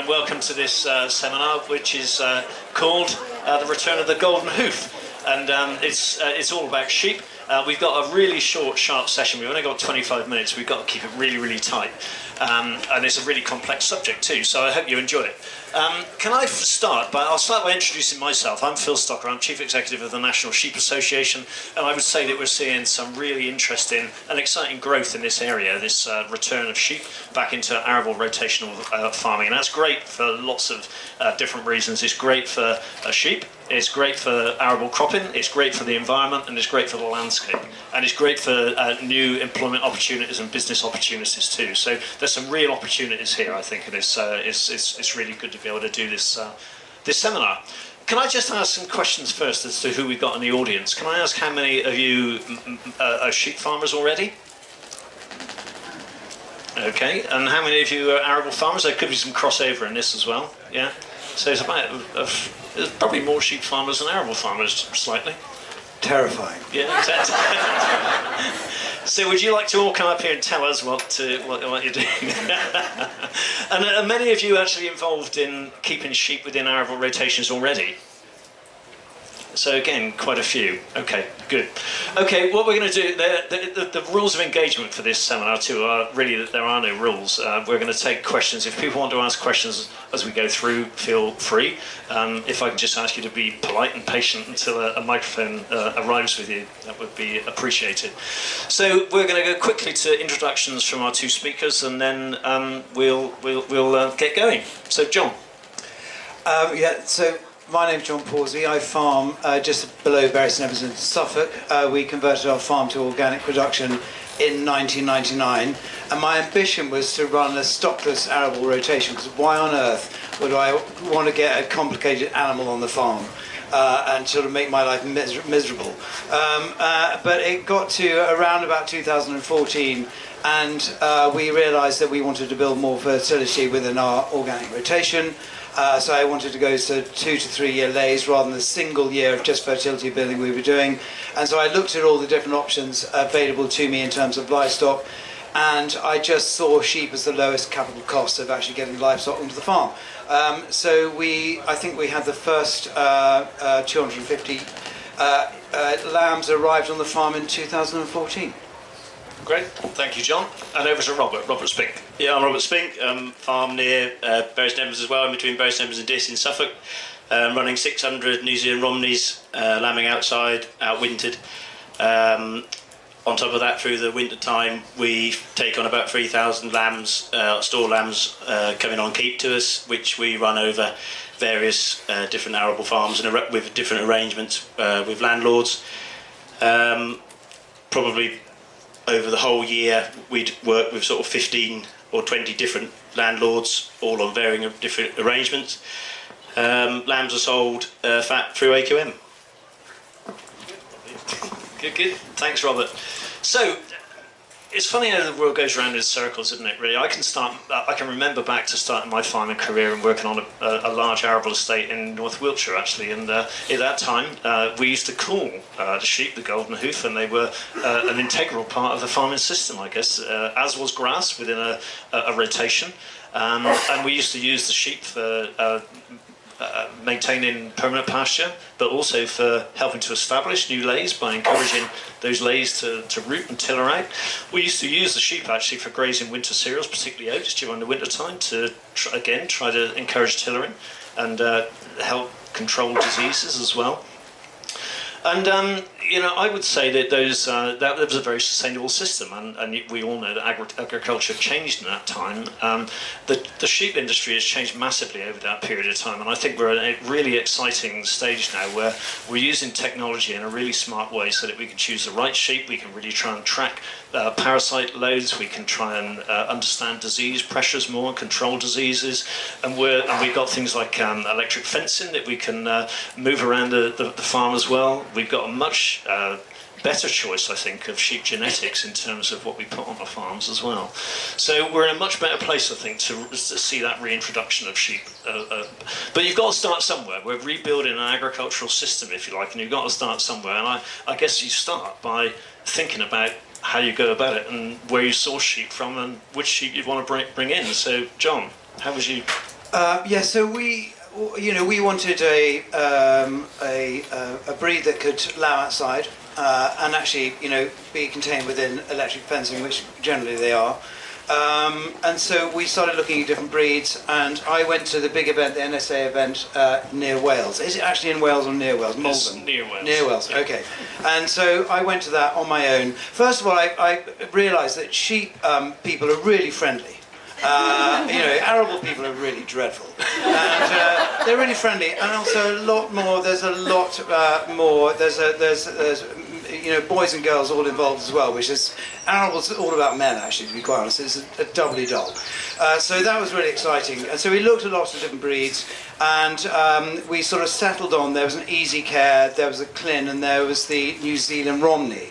and welcome to this seminar, which is called The Return of the Golden Hoof. And it's all about sheep. We've got a really short, sharp session. We've only got 25 minutes. We've got to keep it really, really tight. And it's a really complex subject too, so I hope you enjoy it. Can I start by, I'll start by introducing myself. I'm Phil Stocker, I'm Chief Executive of the National Sheep Association, and I would say that we're seeing some really interesting and exciting growth in this area, this return of sheep back into arable rotational farming. And that's great for lots of different reasons. It's great for sheep, it's great for arable cropping, it's great for the environment, and it's great for the landscape. And it's great for new employment opportunities and business opportunities too. So there's some real opportunities here, I think, and it's really good to be able to do this this seminar. Can I just ask some questions first as to who we've got in the audience? Can I ask how many of you are sheep farmers already? Okay, and how many of you are arable farmers? There could be some crossover in this as well. Yeah, so it's about there's probably more sheep farmers than arable farmers, slightly. Terrifying. Yeah, exactly. So would you like to all come up here and tell us what you're doing? And are many of you actually involved in keeping sheep within arable rotations already? So again, quite a few. Okay, good. Okay, what we're going to do, the rules of engagement for this seminar too are really that there are no rules. We're going to take questions. If people want to ask questions as we go through, feel free. If I can just ask you to be polite and patient until a microphone arrives with you, that would be appreciated. So we're going to go quickly to introductions from our two speakers, and then we'll get going. So John. My name's John Pawsey. I farm just below Bury St Edmunds in Suffolk. We converted our farm to organic production in 1999, and my ambition was to run a stockless arable rotation, because why on earth would I want to get a complicated animal on the farm and sort of make my life miserable? But it got to around about 2014, and we realised that we wanted to build more fertility within our organic rotation. So I wanted to go to 2 to 3 year lays rather than a single year of just fertility building we were doing. And so I looked at all the different options available to me in terms of livestock, and I just saw sheep as the lowest capital cost of actually getting livestock onto the farm. So I think we had the first 250 lambs arrived on the farm in 2014. Great, thank you, John. And over to Robert Spink. Yeah, I'm Robert Spink, farm near Bury St Edmunds as well, in between Bury St Edmunds and Diss in Suffolk, running 600 New Zealand Romneys, lambing outside, outwintered. On top of that, through the winter time, we take on about 3,000 lambs, store lambs coming on keep to us, which we run over various different arable farms and with different arrangements with landlords. Probably over the whole year, we'd work with sort of 15 or 20 different landlords, all on varying different arrangements. Lambs are sold fat through AQM. Good. Thanks, Robert. So, it's funny how the world goes around in circles, isn't it, really? I can remember back to starting my farming career and working on a large arable estate in North Wiltshire, actually, and at that time we used to call the sheep the Golden Hoof, and they were an integral part of the farming system, I guess, as was grass within a rotation, and we used to use the sheep for maintaining permanent pasture, but also for helping to establish new lays by encouraging those lays to root and tiller out. We used to use the sheep actually for grazing winter cereals, particularly oats, during the winter time, to try to encourage tillering and help control diseases as well. And I would say that that was a very sustainable system, and we all know that agriculture changed in that time. The sheep industry has changed massively over that period of time, and I think we're at a really exciting stage now where we're using technology in a really smart way so that we can choose the right sheep. We can really try and track parasite loads. We can try and understand disease pressures more and control diseases, and we've got things like electric fencing that we can move around the farm as well. We've got a much better choice, I think, of sheep genetics in terms of what we put on the farms as well. So we're in a much better place, I think, to see that reintroduction of sheep. But you've got to start somewhere. We're rebuilding an agricultural system, if you like, and you've got to start somewhere. And I guess you start by thinking about how you go about it and where you source sheep from and which sheep you want to bring in. So, John, how would you Yeah, so we wanted a breed that could lamb outside and actually, be contained within electric fencing, which generally they are. And so we started looking at different breeds, and I went to the big event, the NSA event near Wales. Is it actually in Wales or near Wales? Malvern? It's near Wales. Near Wales, Yeah. okay. And so I went to that on my own. First of all, I realised that sheep people are really friendly. Arable people are really dreadful, and they're really friendly, and also a lot more. There's a lot more. There's boys and girls all involved as well, which is arable's all about men, actually, to be quite honest. It's a doubly dull. So that was really exciting, and so we looked at lots of different breeds, and we sort of settled on. There was an Easy Care, there was a Clin, and there was the New Zealand Romney.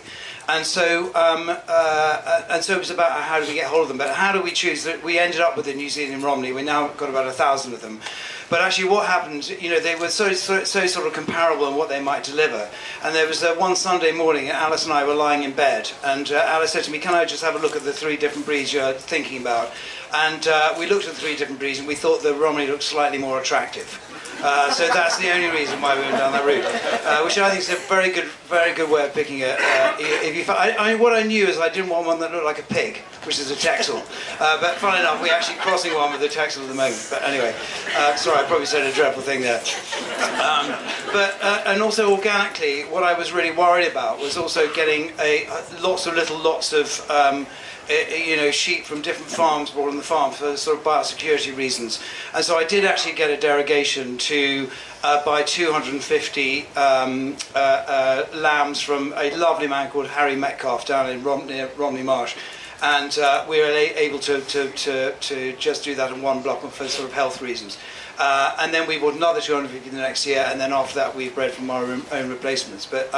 And so it was about how do we get hold of them, but how do we choose that? We ended up with the New Zealand Romney. We now got about 1,000 of them. But actually what happened, they were so sort of comparable in what they might deliver. And there was one Sunday morning, Alice and I were lying in bed, and Alice said to me, can I just have a look at the 3 different breeds you're thinking about? And we looked at the 3 different breeds, and we thought the Romney looked slightly more attractive. So that's the only reason why we went down that route, which I think is a very good way of picking it. What I knew is I didn't want one that looked like a pig, which is a Texel. But funnily enough, we're actually crossing one with a Texel at the moment. But anyway, sorry, I probably said a dreadful thing there. And also organically, what I was really worried about was also getting lots of sheep from different farms brought on the farm for sort of biosecurity reasons. And so I did actually get a derogation to buy 250 lambs from a lovely man called Harry Metcalf down in near Romney Marsh. And we were able to just do that in one block for sort of health reasons. And then we bought another 250 the next year, and then after that we bred from our own replacements. But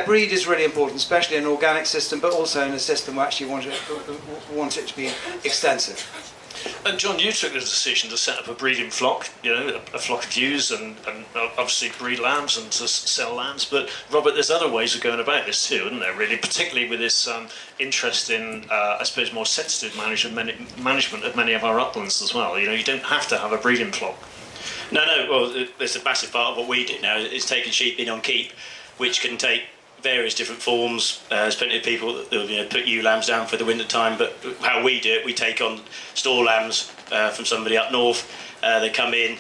breed is really important, especially in an organic system, but also in a system we actually want it to be extensive. And John, you took the decision to set up a breeding flock, a flock of ewes, and obviously breed lambs and to sell lambs. But Robert, there's other ways of going about this too, isn't there? Really, particularly with this interest in, I suppose, more sensitive management of many of our uplands as well. You don't have to have a breeding flock. No. Well, there's a massive part of what we do now is taking sheep in on keep, which can take various different forms. There's plenty of people that put ewe lambs down for the winter time, but how we do it, we take on store lambs from somebody up north. They come in,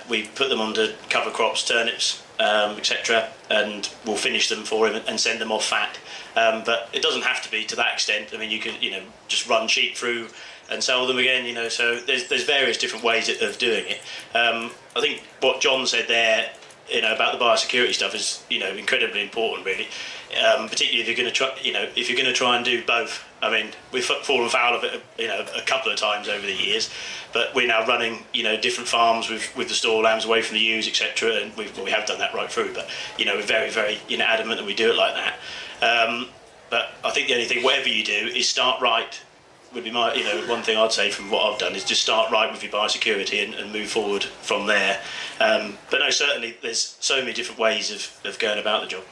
we put them under cover crops, turnips, etc., and we'll finish them for him and send them off fat. But it doesn't have to be to that extent. I mean, you could just run sheep through and sell them again. So there's various different ways of doing it. I think what John said there, about the biosecurity stuff is, incredibly important, really. Particularly if you're going to try, if you're going to try and do both. I mean, we've fallen foul of it, a couple of times over the years, but we're now running, different farms with the store lambs away from the ewes, etc. And we have done that right through, but we're very, very, adamant that we do it like that. But I think the only thing, whatever you do, is start right. Would be my, one thing I'd say from what I've done is just start right with your biosecurity and move forward from there. But no, certainly there's so many different ways of going about the job.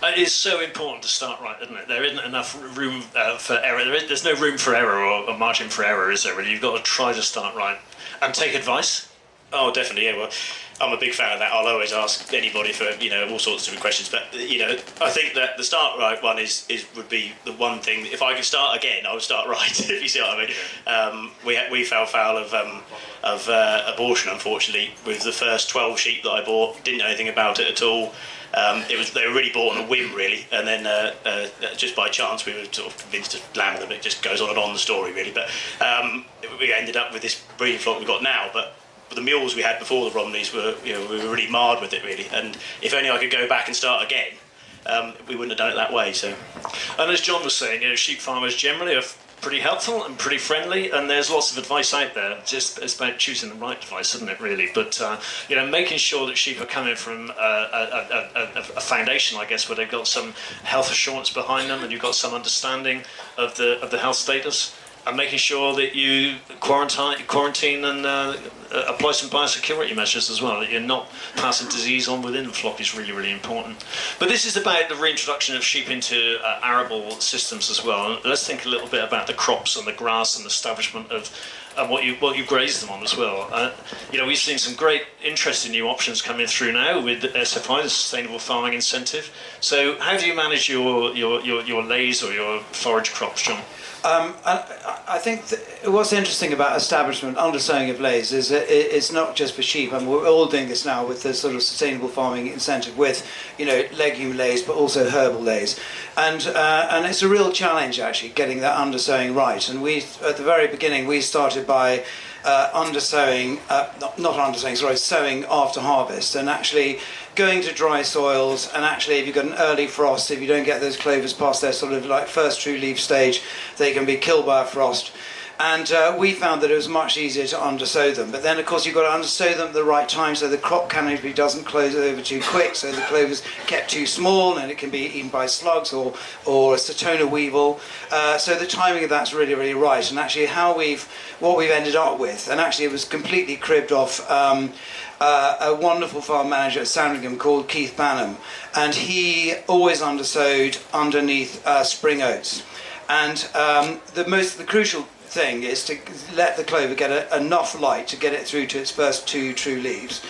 It is so important to start right, isn't it? There isn't enough room for error. There's no room for error or margin for error, is there? Really, you've got to try to start right and take advice. Oh, definitely, yeah. Well, I'm a big fan of that. I'll always ask anybody for all sorts of different questions. But I think that the start right one would be the one thing. If I could start again, I would start right. If you see what I mean. We fell foul of abortion, unfortunately, with the first 12 sheep that I bought. Didn't know anything about it at all. They were really bought on a whim, really, and then just by chance we were sort of convinced to lamb them. It just goes on and on the story, really. But we ended up with this breeding flock we've got now. But the mules we had before the Romneys were, we were really marred with it, really. And if only I could go back and start again, we wouldn't have done it that way. So, and as John was saying, sheep farmers generally are pretty helpful and pretty friendly, and there's lots of advice out there. Just it's about choosing the right advice, isn't it, really? But making sure that sheep are coming from a foundation, I guess, where they've got some health assurance behind them, and you've got some understanding of the health status. And making sure that you quarantine and apply some biosecurity measures as well, that you're not passing disease on within the flock is really, really important. But this is about the reintroduction of sheep into arable systems as well. Let's think a little bit about the crops and the grass and the establishment of and what you graze them on as well. We've seen some great interesting new options coming through now with SFI, the Sustainable Farming Incentive. So how do you manage your lays or your forage crops, John? I think what's interesting about establishment undersowing of lays is that it's not just for sheep, and we're all doing this now with the sort of sustainable farming incentive with, legume lays, but also herbal lays, and it's a real challenge actually getting that undersowing right. And we, at the very beginning, we started by sowing after harvest, and actually going to dry soils, and actually if you've got an early frost, if you don't get those clovers past their sort of like first true leaf stage, they can be killed by a frost. And we found that it was much easier to undersow them. But then, of course, you've got to undersow them at the right time so the crop canopy doesn't close over too quick, so the clover's kept too small and it can be eaten by slugs or a Satona weevil. So the timing of that's really, really right. And actually what we've ended up with, and actually it was completely cribbed off a wonderful farm manager at Sandringham called Keith Banham. And he always undersowed underneath spring oats. And the crucial thing is to let the clover get enough light to get it through to its first 2 true leaves,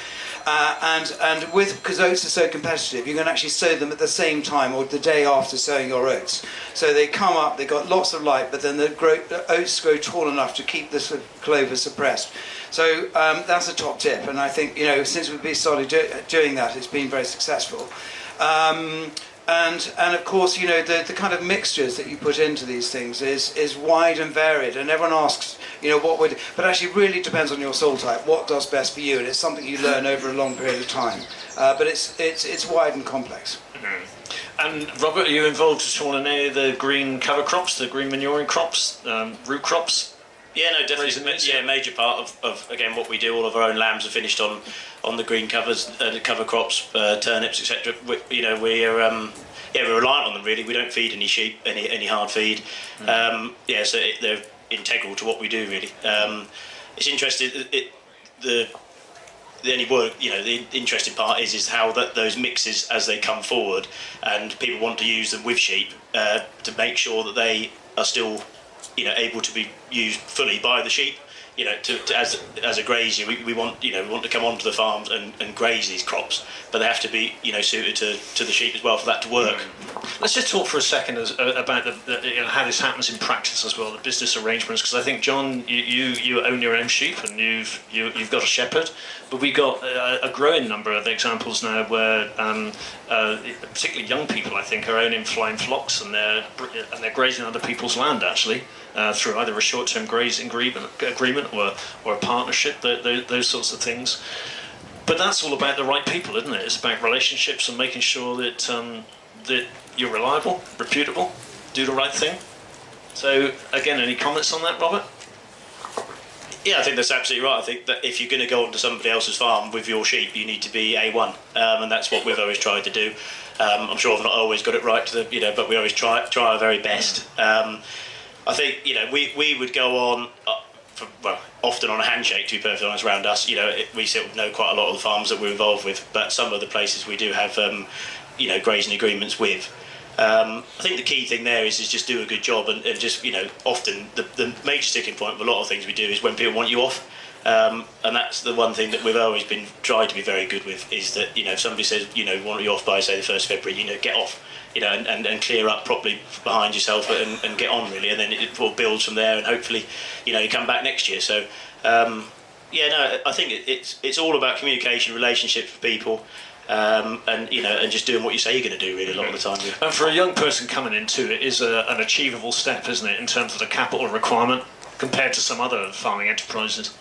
and because oats are so competitive, you can actually sow them at the same time or the day after sowing your oats. So they come up, they've got lots of light, but then the oats grow tall enough to keep the clover suppressed. So that's a top tip, and I think since we've started doing that, it's been very successful. And of course, the kind of mixtures that you put into these things is wide and varied, and everyone asks, but actually really depends on your soil type, what does best for you, and it's something you learn over a long period of time. But it's wide and complex. Mm-hmm. And Robert, are you involved at all in any of the green cover crops, the green manuring crops, root crops? Yeah, no, definitely. Yeah, major part of again what we do. All of our own lambs are finished on the green covers, cover crops, turnips, etc. We're reliant on them really. We don't feed any sheep, any hard feed. So they're integral to what we do really. It's interesting. The interesting part is how those mixes as they come forward, and people want to use them with sheep to make sure that they are still able to be used fully by the sheep. As a grazier, we want to come onto the farms and graze these crops, but they have to be suited to the sheep as well for that to work. Let's just talk for a second about how this happens in practice as well, the business arrangements, because I think, John, you own your own sheep and you've got a shepherd, but we've got a growing number of examples now where particularly young people, I think, are owning flying flocks, and they're grazing other people's land actually. Through either a short-term grazing agreement or a partnership, those sorts of things. But that's all about the right people, isn't it? It's about relationships and making sure that that you're reliable, reputable, do the right thing. So, again, any comments on that, Robert? Yeah, I think that's absolutely right. I think that if you're going to go onto somebody else's farm with your sheep, you need to be A1, and that's what we've always tried to do. I'm sure I've not always got it right, but we always try our very best. I think we would go on often on a handshake, to be perfectly honest, around us. We sort of know quite a lot of the farms that we're involved with, but some of the places we do have grazing agreements with. I think the key thing there is just do a good job, and just often the major sticking point of a lot of things we do is when people want you off. And that's the one thing that we've always been tried to be very good with, is that if somebody says want you off by say the 1st of February, get off. And clear up properly behind yourself and get on really, and then it builds from there, and hopefully, you come back next year. So, I think it's all about communication, relationships with people, and just doing what you say you're going to do really a lot of the time. And for a young person coming into it is an achievable step, isn't it, in terms of the capital requirement compared to some other farming enterprises?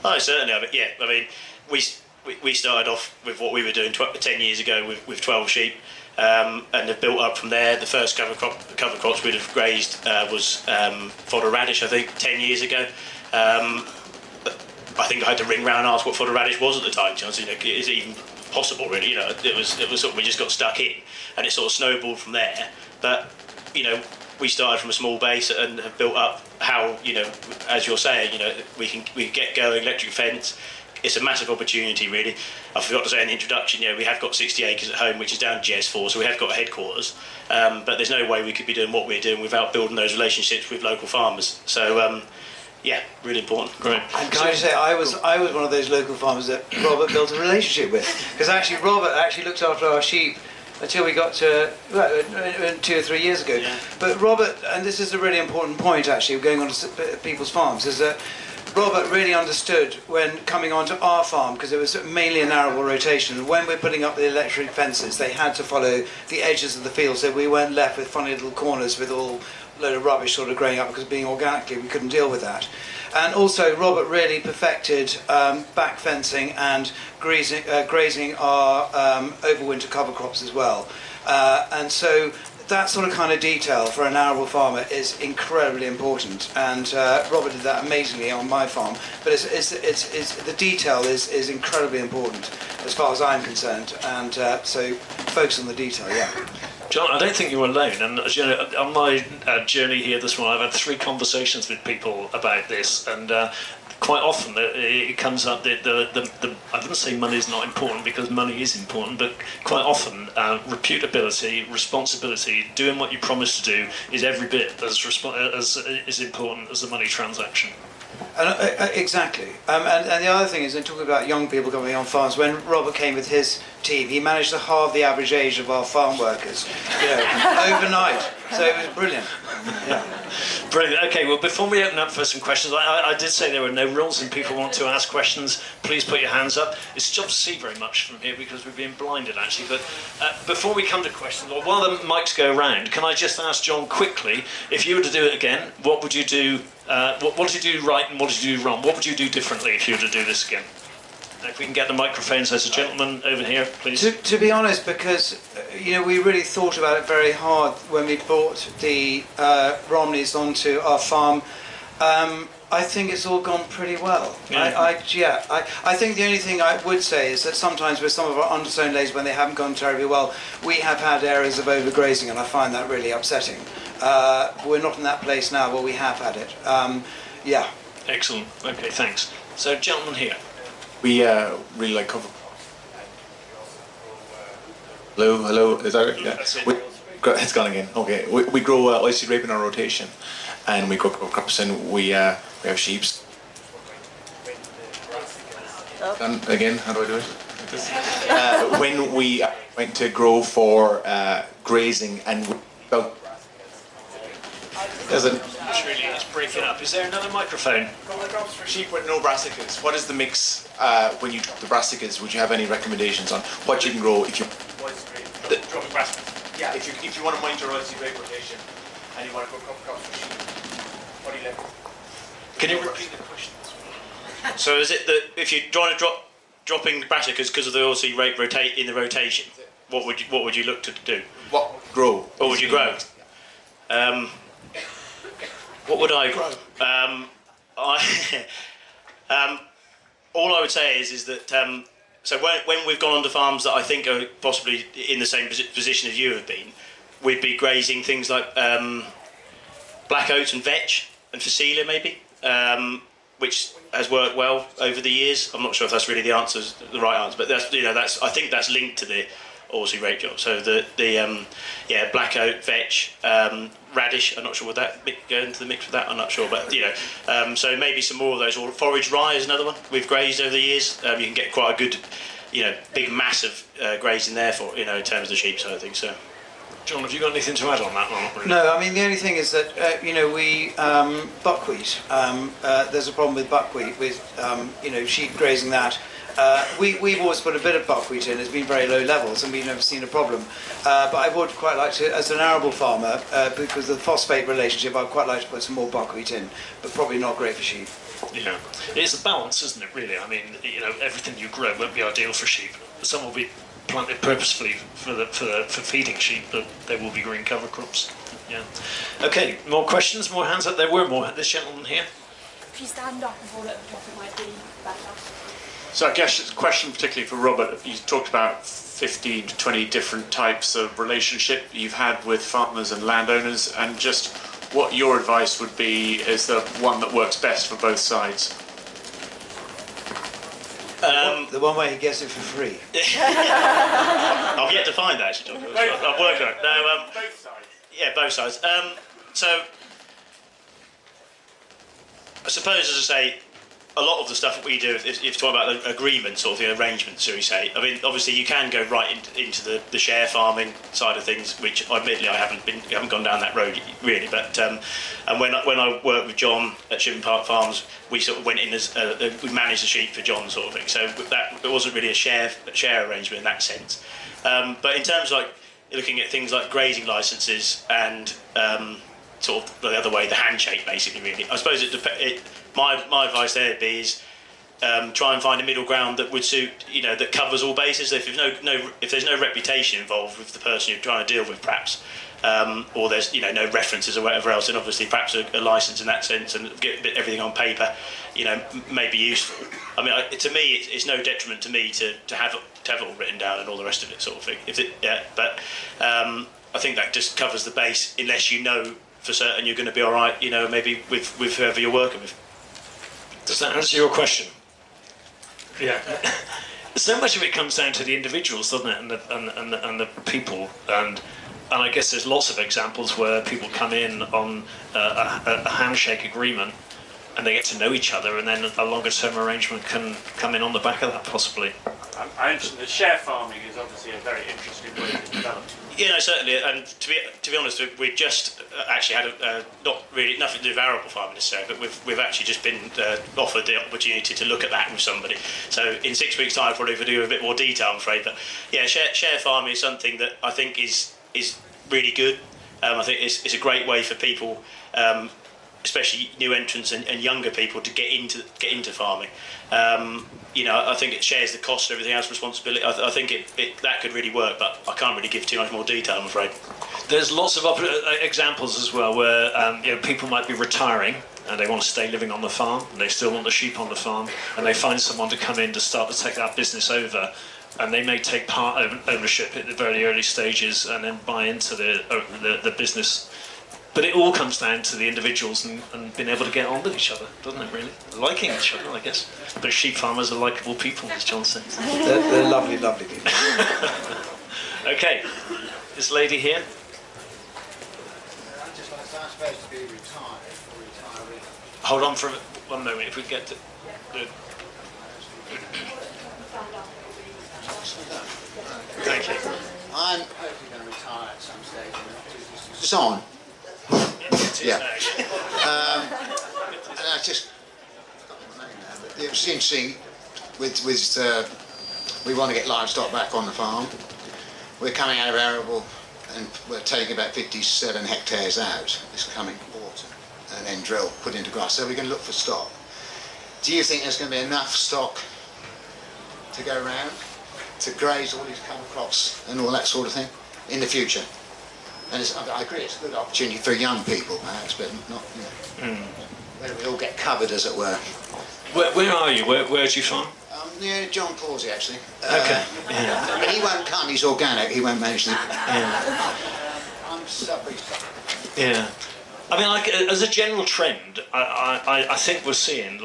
Oh, certainly. I mean, we started off with what we were doing 10 years ago with 12 sheep. And have built up from there. The first cover crops we'd have grazed was fodder radish, I think, 10 years ago. I think I had to ring round and ask what fodder radish was at the time. Is it even possible, really? It was sort of, we just got stuck in, and it sort of snowballed from there. But we started from a small base and have built up how as you're saying, we can get going, electric fence. It's a massive opportunity, really. I forgot to say in the introduction, we have got 60 acres at home, which is down to GS4, so we have got a headquarters. But there's no way we could be doing what we're doing without building those relationships with local farmers. So, Yeah, really important. Great. And can I just say, I was one of those local farmers that Robert built a relationship with, because actually Robert actually looked after our sheep until we got to 2 or 3 years ago. Yeah. But Robert, and this is a really important point actually, going on to people's farms, is that Robert really understood when coming onto our farm, because it was mainly an arable rotation, when we're putting up the electric fences, they had to follow the edges of the field, so we weren't left with funny little corners with all load of rubbish sort of growing up, because being organically we couldn't deal with that. And also Robert really perfected back fencing and grazing our overwinter cover crops as well. And so that sort of kind of detail for an arable farmer is incredibly important, and Robert did that amazingly on my farm. But the detail is incredibly important as far as I'm concerned, and so focus on the detail, yeah. John, I don't think you're alone, and you know, on my journey here this morning, I've had 3 conversations with people about this, and quite often it comes up that I wouldn't say money is not important, because money is important, but quite often reputability, responsibility, doing what you promise to do is every bit as important as the money transaction. Exactly. And the other thing is, in talking about young people coming on farms, when Robert came with his team, he managed to halve the average age of our farm workers, overnight. So it was brilliant. Yeah. Brilliant. Okay, well, before we open up for some questions, I did say there were no rules, and people want to ask questions, please put your hands up. It's tough to see very much from here because we've been blinded, actually. But before we come to questions, or while the mics go around, can I just ask John quickly, if you were to do it again, what would you do? What did you do right and what did you do wrong? What would you do differently if you were to do this again? If we can get the microphones, there's a gentleman over here, please. To be honest, because we really thought about it very hard when we brought the Romneys onto our farm. I think it's all gone pretty well. Yeah. I think the only thing I would say is that sometimes with some of our undersown lays, when they haven't gone terribly well, we have had areas of overgrazing, and I find that really upsetting. We're not in that place now, but we have had it. Yeah. Excellent. Okay, thanks. So, gentleman here. We really like cover. Hello, is that it? Yeah. That's it. It's gone again. Okay, we grow oilseed rape in our rotation, and we grow crops, and we have sheep. And again, how do I do it? When we went to grow for grazing, and there's a. It's breaking up. Is there another microphone? Crops for sheep with no brassicas. What is the mix when you drop the brassicas? Would you have any recommendations on what you can grow if you dropping brassicas? Yeah, if you want to monitor oilseed rape rotation and you want to grow crops for sheep, what do you left? Can you repeat the question? So is it that if you're trying to dropping brassicas because of the oilseed rape in the rotation, what would you look to do? What grow? What would you grow? What would I grow? All I would say is that so when we've gone onto farms that I think are possibly in the same position as you have been, we'd be grazing things like black oats and vetch and phacelia maybe, which has worked well over the years. I'm not sure if that's really the right answer, but that's I think that's linked to the oilseed rape job. So the black oat, vetch, radish. I'm not sure would that go into the mix with that. I'm not sure, but so maybe some more of those. Or forage rye is another one we've grazed over the years. You can get quite a good, big mass of grazing there for in terms of the sheep side of things. So. John, have you got anything to add on that one? No, I mean the only thing is that we buckwheat. There's a problem with buckwheat with sheep grazing that. We've always put a bit of buckwheat in. It's been very low levels, and we've never seen a problem. But I would quite like to, as an arable farmer, because of the phosphate relationship, I'd quite like to put some more buckwheat in, but probably not great for sheep. Yeah, it's a balance, isn't it? Really, I mean, everything you grow won't be ideal for sheep. Some will be planted purposefully for feeding sheep, but they will be green cover crops. Yeah. Okay, more questions, more hands up. There were more. This gentleman here. If you stand up and hold it at the top, it might be better. So I guess it's a question particularly for Robert. You talked about 15 to 20 different types of relationship you've had with farmers and landowners, and just what your advice would be is the one that works best for both sides. The one where he gets it for free. I've yet to find that actually. I've worked on it. No, both sides. Yeah, both sides. So I suppose, as I say, a lot of the stuff that we do, if you talk about the agreements or the arrangements, shall we say, I mean, obviously you can go right into the share farming side of things, which admittedly I haven't gone down that road really. But and when I worked with John at Shipping Park Farms, we sort of went in as we managed the sheep for John, sort of thing. So that it wasn't really a share arrangement in that sense. But in terms of like looking at things like grazing licences and sort of the other way, the handshake, basically, really. I suppose my advice there would be is try and find a middle ground that would suit, that covers all bases. If there's no reputation involved with the person you're trying to deal with, perhaps, or there's no references or whatever else, and obviously perhaps a license in that sense and get everything on paper, may be useful. I mean, to me, it's no detriment to me to have it all written down and all the rest of it, sort of thing. But I think that just covers the base, unless you know for certain you're going to be all right, maybe with whoever you're working with. Does that answer your question? Yeah. So much of it comes down to the individuals, doesn't it, and the people, and I guess there's lots of examples where people come in on a handshake agreement, and they get to know each other, and then a longer-term arrangement can come in on the back of that, possibly. I mentioned that share farming is obviously a very interesting way to develop. Certainly, and to be honest, we just actually had not really nothing to do with arable farming necessarily, but we've actually just been offered the opportunity to look at that with somebody. So in 6 weeks' time, I'll probably do a bit more detail, I'm afraid. But yeah, share farming is something that I think is really good. I think it's a great way for people, especially new entrants and younger people, to get into farming. I think it shares the cost and everything else, responsibility. I think that could really work, but I can't really give too much more detail, I'm afraid. There's lots of examples as well where people might be retiring and they want to stay living on the farm, and they still want the sheep on the farm, and they find someone to come in to start to take that business over, and they may take part ownership at the very early stages and then buy into the business. But it all comes down to the individuals and being able to get on with each other, doesn't it, really? Liking each other, I guess. But sheep farmers are likeable people, as John says. They're lovely, lovely people. Okay, this lady here. I'd just like to ask, I'm supposed to be retired or retiree. Hold on for 1 moment, if we get to the... Thank you. I'm hopefully going to retire at some stage in the not too distant. It's on. Yeah. And I just, it was interesting with we want to get livestock back on the farm. We're coming out of arable and we're taking about 57 hectares out this coming autumn and then put into grass. So we're going to look for stock. Do you think there's going to be enough stock to go around to graze all these cover crops and all that sort of thing in the future? And I agree, it's a good opportunity for young people, perhaps, but not, where we all get covered, as it were. Where are you? Where do you farm? Near John Pawsey, actually. Okay. Yeah. I mean, he won't come, he's organic, he won't manage to... Yeah. I'm Sudbury. Yeah. I mean, as a general trend, I think we're seeing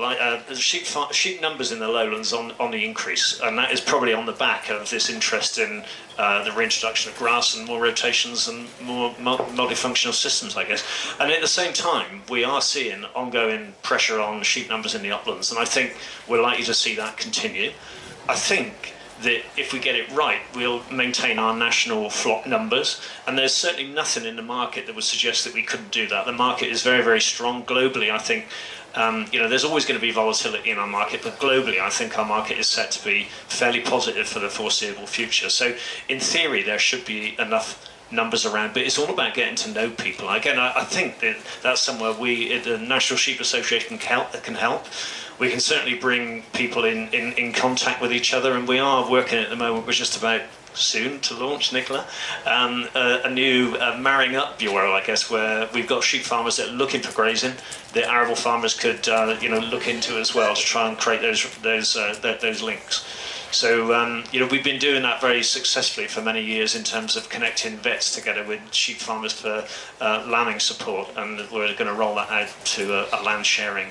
sheep numbers in the lowlands on the increase, and that is probably on the back of this interest in the reintroduction of grass and more rotations and more multifunctional systems, I guess. And at the same time, we are seeing ongoing pressure on sheep numbers in the uplands, and I think we're likely to see that continue. I think that if we get it right, we'll maintain our national flock numbers, and there's certainly nothing in the market that would suggest that we couldn't do that. The market is very, very strong globally. I think there's always going to be volatility in our market, but globally I think our market is set to be fairly positive for the foreseeable future. So in theory there should be enough numbers around, but it's all about getting to know people. Again, I think that's somewhere we, the National Sheep Association, can help. We can certainly bring people in contact with each other, and we are working at the moment, we're just about soon to launch, Nicola, a new marrying up bureau, I guess, where we've got sheep farmers that are looking for grazing that arable farmers could look into as well, to try and create those links. So we've been doing that very successfully for many years in terms of connecting vets together with sheep farmers for lambing support, and we're going to roll that out to a land sharing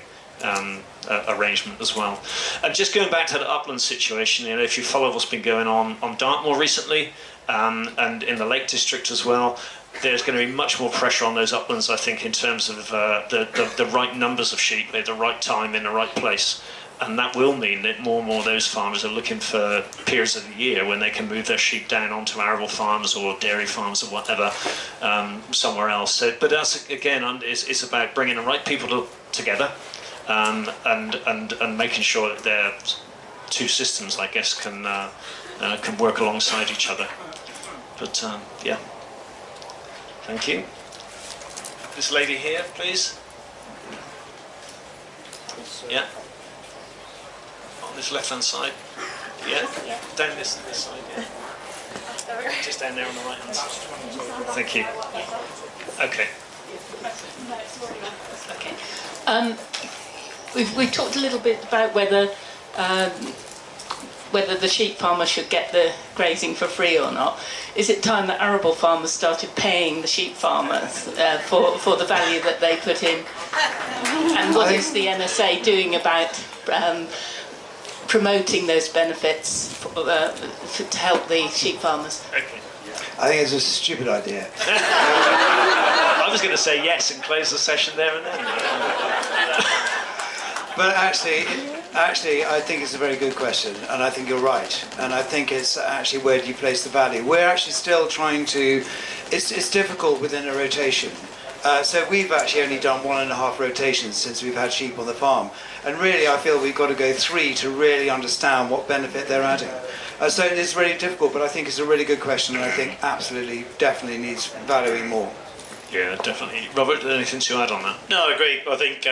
arrangement as well. And just going back to the upland situation, if you follow what's been going on Dartmoor recently, and in the Lake District as well, there's going to be much more pressure on those uplands, I think, in terms of the right numbers of sheep at the right time in the right place. And that will mean that more and more of those farmers are looking for periods of the year when they can move their sheep down onto arable farms or dairy farms or whatever, somewhere else. So, but that's, again, it's about bringing the right people together and making sure that their two systems, I guess, can work alongside each other. But yeah, thank you. This lady here, please. Yeah. On this left-hand side. Yeah. Down this side. Yeah. Just down there on the right-hand side. Thank you. Okay. Okay. We've talked a little bit about whether the sheep farmer should get the grazing for free or not. Is it time that arable farmers started paying the sheep farmers for the value that they put in? And what is the NSA doing about promoting those benefits to help the sheep farmers? Okay. I think it's a stupid idea. I was going to say yes and close the session there and then. But actually, I think it's a very good question, and I think you're right. And I think it's actually, where do you place the value? We're actually still trying to. It's difficult within a rotation. So we've actually only done 1.5 rotations since we've had sheep on the farm, and really, I feel we've got to go 3 to really understand what benefit they're adding. So it's really difficult, but I think it's a really good question, and I think absolutely, definitely needs valuing more. Yeah, definitely. Robert, anything to add on that? No, I agree. I think.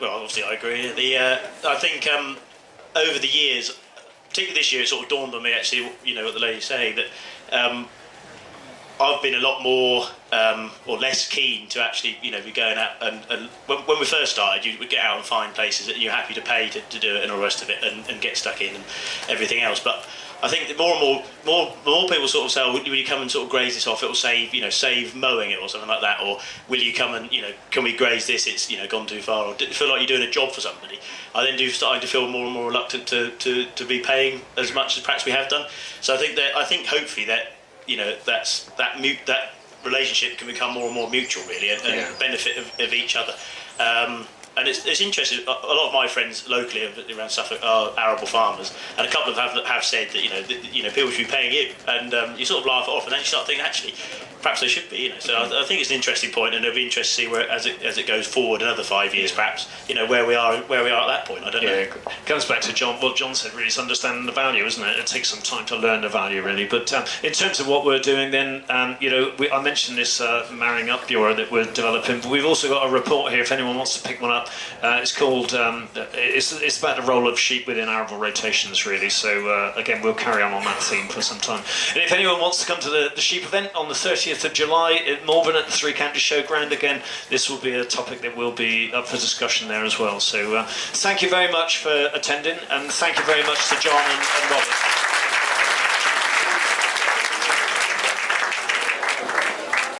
Well, obviously I agree. I think over the years, particularly this year, it sort of dawned on me actually, what the lady's saying, that I've been a lot more or less keen to actually, be going out and when we first started, you would get out and find places that you're happy to pay to do it and all the rest of it and get stuck in and everything else. But I think that more and more people sort of say, oh, will you come and sort of graze this off? It'll save, save mowing it or something like that. Or will you come and, can we graze this? It's, gone too far. Or feel like you're doing a job for somebody. I then starting to feel more and more reluctant to be paying as much as perhaps we have done. So I think hopefully that, that relationship can become more and more mutual, really, and the benefit of each other. And it's interesting. A lot of my friends locally around Suffolk are arable farmers, and a couple of them have said that people should be paying you, and you sort of laugh it off, and then you start thinking actually perhaps they should be. So I think it's an interesting point, and it'll be interesting to see where as it goes forward another 5 years, perhaps where we are at that point. I don't know. It comes back to what John said. Really, it's understanding the value, isn't it? It takes some time to learn the value, really. But in terms of what we're doing, then I mentioned this marrying up bureau that we're developing. But we've also got a report here if anyone wants to pick one up. It's called. It's about the role of sheep within arable rotations, really. So again, we'll carry on that theme for some time. And if anyone wants to come to the sheep event on the 30th of July at Malvern at the Three Counties Showground, again, this will be a topic that will be up for discussion there as well. So thank you very much for attending, and thank you very much to John and Robert.